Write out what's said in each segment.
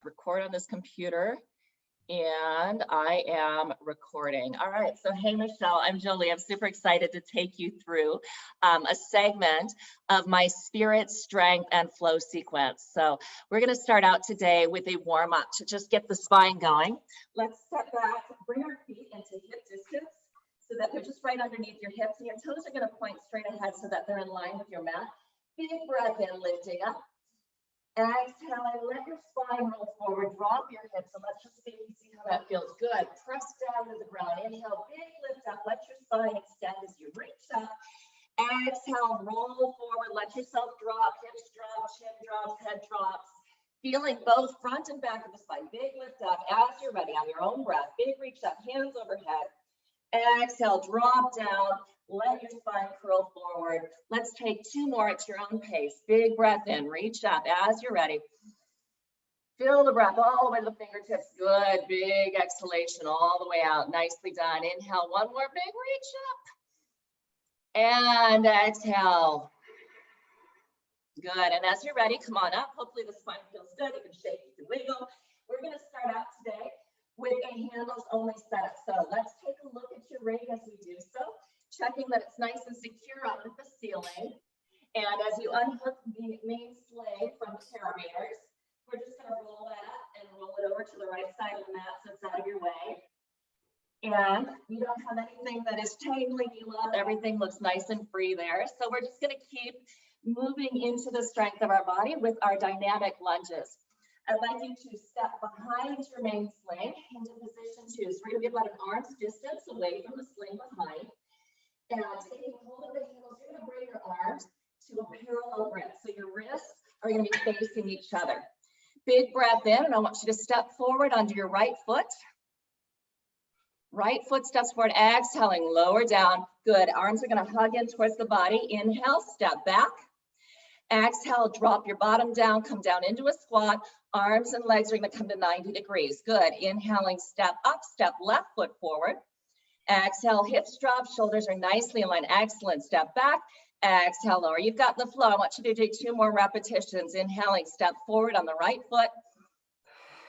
record on this computer. And I am recording. All right, so hey, Michelle, I'm Jolie. I'm super excited to take you through a segment of my spirit, strength, and flow sequence. So we're gonna start out today with a warm up to just get the spine going. Let's step back, bring our feet into hip distance so that they're just right underneath your hips, and your toes are gonna point straight ahead so that they're in line with your mat. Big breath in, lifting up. Exhale and let your spine roll forward. Drop your hips and let's just see how that feels. Good. Press down to the ground. Inhale, big lift up. Let your spine extend as you reach up. Exhale, roll forward. Let yourself drop. Hips drop, chin drops, head drops. Feeling both front and back of the spine. Big lift up as you're ready on your own breath. Big reach up, hands overhead. Exhale, drop down. Let your spine curl forward. Let's take two more at your own pace. Big breath in, reach up as you're ready. Feel the breath all the way to the fingertips. Good, big exhalation all the way out. Nicely done. Inhale, one more big reach up. And exhale. Good, and as you're ready, come on up. Hopefully the spine feels good. You can shake, you can wiggle. We're gonna start out today with a handles only setup. So let's take a look at your rig as we do so. Checking that it's nice and secure up at the ceiling. And as you unhook the main sling from the carabiners, we're just going to roll that and roll it over to the right side of the mat so it's out of your way. And you don't have anything that is tangling you up. Everything looks nice and free there. So we're just going to keep moving into the strength of our body with our dynamic lunges. I'd like you to step behind your main sling into position 2. So we're going to be about an arm's distance away from the sling behind. And taking hold of the handles, you're going to bring your arms to a parallel grip. So your wrists are going to be facing each other. Big breath in, and I want you to step forward onto your right foot. Right foot steps forward, exhaling, lower down. Good. Arms are going to hug in towards the body. Inhale, step back. Exhale, drop your bottom down, come down into a squat. Arms and legs are going to come to 90 degrees. Good. Inhaling, step up, step left foot forward. Exhale, hips drop, shoulders are nicely in line. Excellent. Step back. Exhale, lower. You've got the flow. I want you to do 2 more repetitions. Inhaling, step forward on the right foot.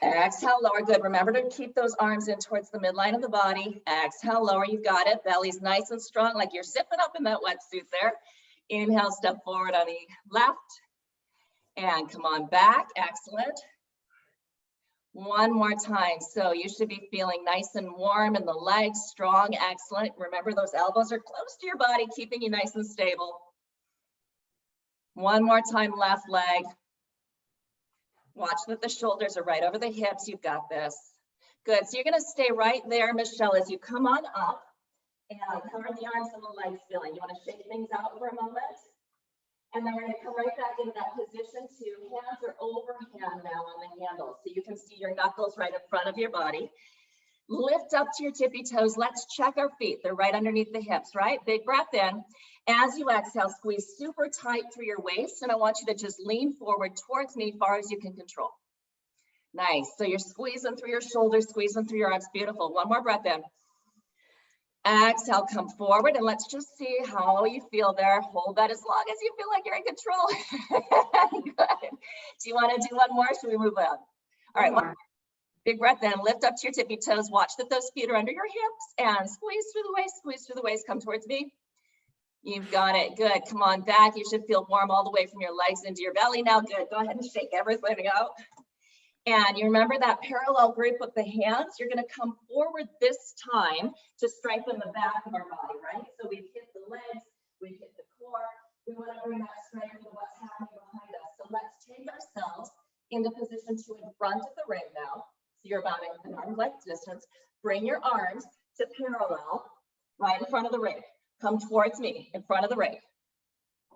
Exhale, lower. Good. Remember to keep those arms in towards the midline of the body. Exhale, lower. You've got it. Belly's nice and strong, like you're zipping up in that wetsuit there. Inhale, step forward on the left. And come on back. Excellent. One more time. So you should be feeling nice and warm in the legs, strong, excellent. Remember those elbows are close to your body, keeping you nice and stable. One more time, left leg. Watch that the shoulders are right over the hips. You've got this. Good. So you're going to stay right there, Michelle, as you come on up. And how are the arms and the legs feeling? You want to shake things out for a moment? And then we're going to come right back into that position 2. Hands are overhand now on the handles. So you can see your knuckles right in front of your body. Lift up to your tippy toes. Let's check our feet. They're right underneath the hips, right? Big breath in. As you exhale, squeeze super tight through your waist. And I want you to just lean forward towards me as far as you can control. Nice. So you're squeezing through your shoulders, squeezing through your arms. Beautiful. One more breath in. Exhale, come forward, and let's just see how you feel there. Hold that as long as you feel like you're in control. Good. Do you want to do one more? Should we move on? All right, one more. Big breath in. Lift up to your tippy toes. Watch that those feet are under your hips, and squeeze through the waist, squeeze through the waist. Come towards me. You've got it. Good. Come on back. You should feel warm all the way from your legs into your belly now. Good. Go ahead and shake everything out. And you remember that parallel grip with the hands, you're going to come forward this time to strengthen the back of our body, right? So we've hit the legs, we've hit the core. We want to bring that strength to what's happening behind us. So let's take ourselves into position 2 in front of the ring now. So you're about an arm's length distance. Bring your arms to parallel right in front of the ring. Come towards me in front of the ring.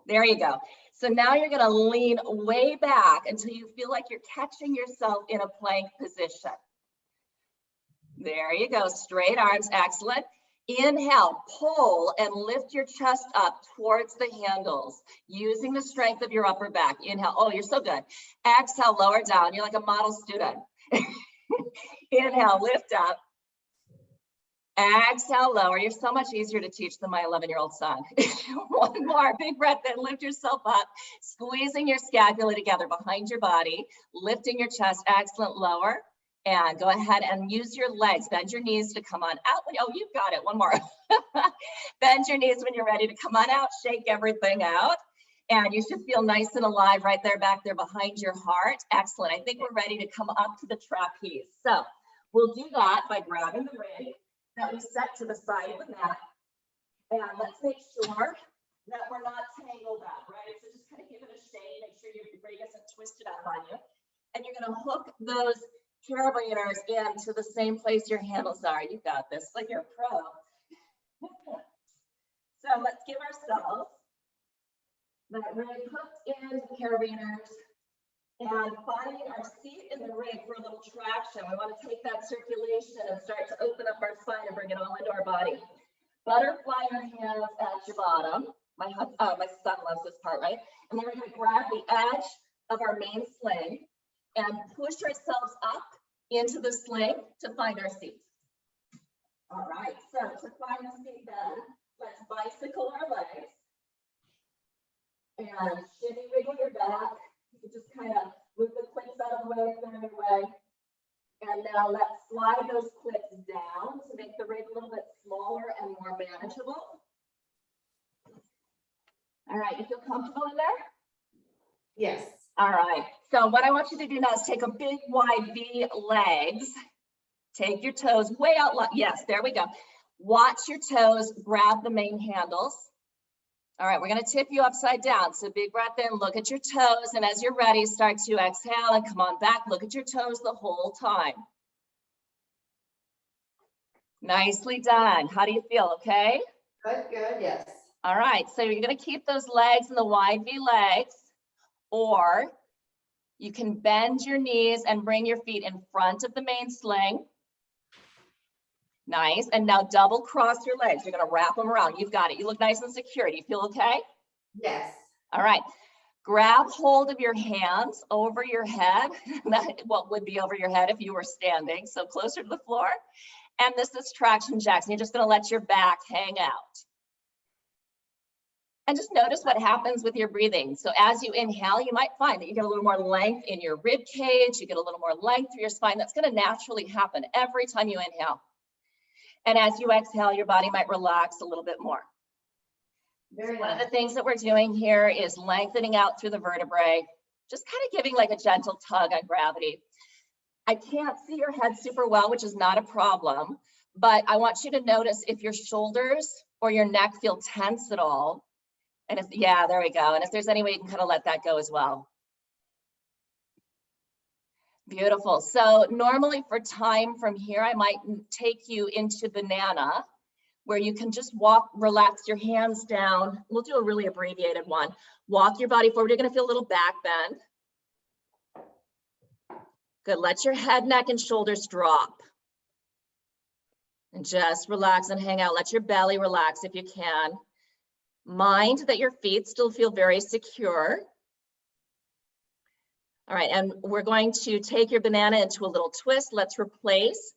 There you go. So now you're going to lean way back until you feel like you're catching yourself in a plank position. There you go. Straight arms. Excellent. Inhale, pull and lift your chest up towards the handles using the strength of your upper back. Inhale. Oh, you're so good. Exhale, lower down. You're like a model student. Inhale, lift up. Exhale, lower. You're so much easier to teach than my 11-year-old son. One more, big breath in, lift yourself up, squeezing your scapula together behind your body, lifting your chest, excellent, lower. And go ahead and use your legs, bend your knees to come on out. Oh, you've got it, one more. Bend your knees when you're ready to come on out, shake everything out. And you should feel nice and alive right there, back there behind your heart. Excellent, I think we're ready to come up to the trapeze. So we'll do that by grabbing the rig that we set to the side of the mat. And let's make sure that we're not tangled up, right? So just kind of give it a shake, make sure your rig isn't twisted up on you. And you're gonna hook those carabiners into the same place your handles are. You got this, like you're a pro. So let's give ourselves that rig hooked in the carabiners and finding our seat in the rig for a little traction. We want to take that circulation and start to open up our spine and bring it all into our body. Butterfly your hands at your bottom. My son loves this part, right? And then we're going to grab the edge of our main sling and push ourselves up into the sling to find our seat. All right, so to find the seat then, let's bicycle our legs and shimmy wiggle your back. You can just kind of move the clips out of the way, clear your way. And now let's slide those clips down to make the rig a little bit smaller and more manageable. All right, you feel comfortable in there? Yes. All right, so what I want you to do now is take a big wide V legs, take your toes way out, yes, there we go. Watch your toes, grab the main handles. All right, we're gonna tip you upside down. So big breath in, look at your toes, and as you're ready, start to exhale and come on back. Look at your toes the whole time. Nicely done. How do you feel, okay? Good, yes. All right, so you're gonna keep those legs in the wide V legs, or you can bend your knees and bring your feet in front of the main sling. Nice, and now double cross your legs. You're gonna wrap them around. You've got it. You look nice and secure. Do you feel okay? Yes. All right, grab hold of your hands over your head. What would be over your head if you were standing, so closer to the floor. And this is traction jacks. You're just gonna let your back hang out. And just notice what happens with your breathing. So as you inhale, you might find that you get a little more length in your rib cage, you get a little more length through your spine. That's gonna naturally happen every time you inhale. And as you exhale, your body might relax a little bit more. Very One nice. of the things that we're doing here is lengthening out through the vertebrae, just kind of giving like a gentle tug on gravity. I can't see your head super well, which is not a problem, but I want you to notice if your shoulders or your neck feel tense at all. And if, yeah, there we go. And if there's any way you can kind of let that go as well. Beautiful. So normally for time from here, I might take you into banana, where you can just walk, relax your hands down. We'll do a really abbreviated one. Walk your body forward. You're going to feel a little back bend. Good. Let your head, neck, and shoulders drop. And just relax and hang out. Let your belly relax if you can. Mind that your feet still feel very secure. All right, and we're going to take your banana into a little twist. Let's replace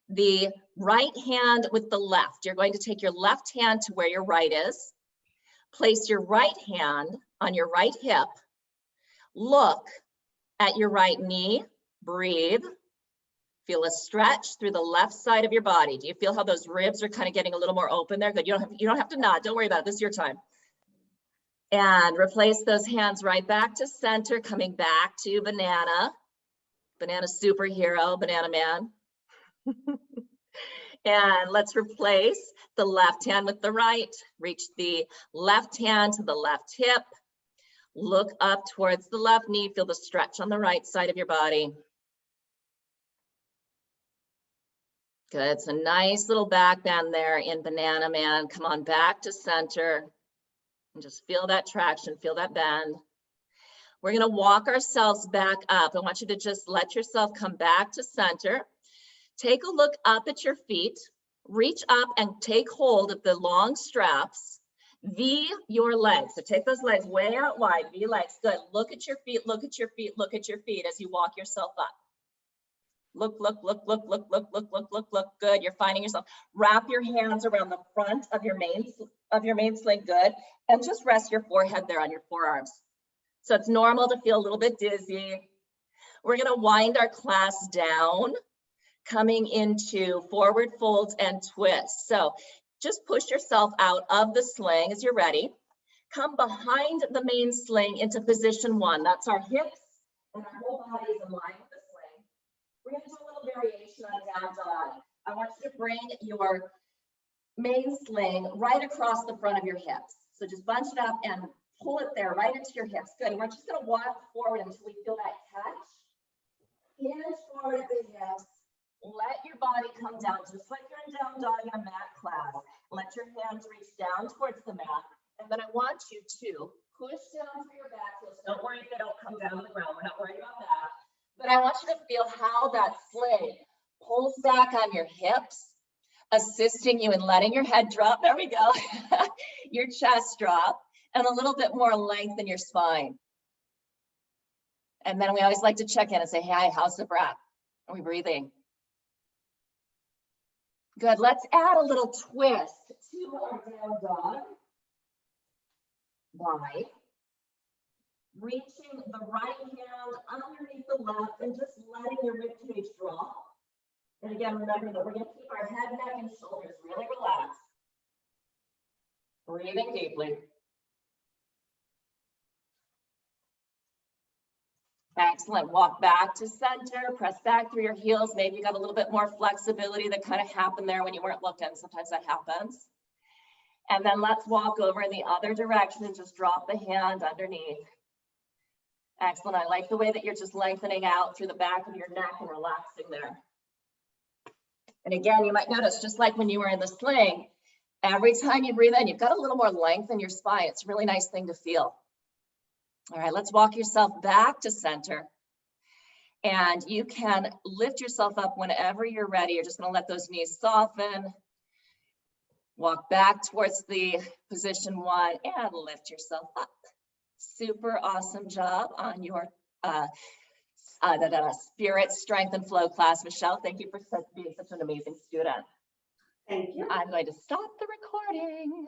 the right hand with the left. You're going to take your left hand to where your right is. Place your right hand on your right hip. Look at your right knee. Breathe. Feel a stretch through the left side of your body. Do you feel how those ribs are kind of getting a little more open there? Good. You don't have to nod. Don't worry about it. This is your time. And replace those hands right back to center, coming back to banana. Banana superhero, banana man. And let's replace the left hand with the right. Reach the left hand to the left hip. Look up towards the left knee. Feel the stretch on the right side of your body. Good, it's a nice little back bend there in banana man. Come on back to center and just feel that traction, feel that bend. We're gonna walk ourselves back up. I want you to just let yourself come back to center. Take a look up at your feet, reach up and take hold of the long straps. V your legs, so take those legs way out wide, V legs, good. Look at your feet, look at your feet, look at your feet as you walk yourself up. Look, look, look, look, look, look, look, look, look, look. Good. You're finding yourself. Wrap your hands around the front of your main sling. Good. And just rest your forehead there on your forearms. So it's normal to feel a little bit dizzy. We're going to wind our class down, coming into forward folds and twists. So just push yourself out of the sling as you're ready. Come behind the main sling into position 1. That's our hips and our whole body is in line with the sling. We're going to do a little variation on down dog. I want you to bring your main sling right across the front of your hips. So just bunch it up and pull it there right into your hips. Good. And we're just going to walk forward until we feel that touch. Hinge forward at the hips. Let your body come down, just like you're in down dog in a mat class. Let your hands reach down towards the mat. And then I want you to push down through your back heels. Don't worry if they don't come down to the ground. We're not worried about that. But I want you to feel how that sling pulls back on your hips, assisting you in letting your head drop. There we go. Your chest drop, and a little bit more length in your spine. And then we always like to check in and say, hey, how's the breath? Are we breathing? Good. Let's add a little twist to our down dog by reaching the right hand underneath the left and just letting your rib cage drop. And again, remember that we're going to keep our head, neck, and shoulders really relaxed. Breathing deeply. Excellent. Walk back to center, press back through your heels. Maybe you got a little bit more flexibility that kind of happened there when you weren't looking. Sometimes that happens. And then let's walk over in the other direction and just drop the hand underneath. Excellent. I like the way that you're just lengthening out through the back of your neck and relaxing there. And again, you might notice, just like when you were in the sling, every time you breathe in, you've got a little more length in your spine. It's a really nice thing to feel. All right, let's walk yourself back to center. And you can lift yourself up whenever you're ready. You're just going to let those knees soften. Walk back towards the position 1 and lift yourself up. Super awesome job on your spirit, strength, and flow class. Michelle, thank you for being such an amazing student. Thank you. I'm going to stop the recording.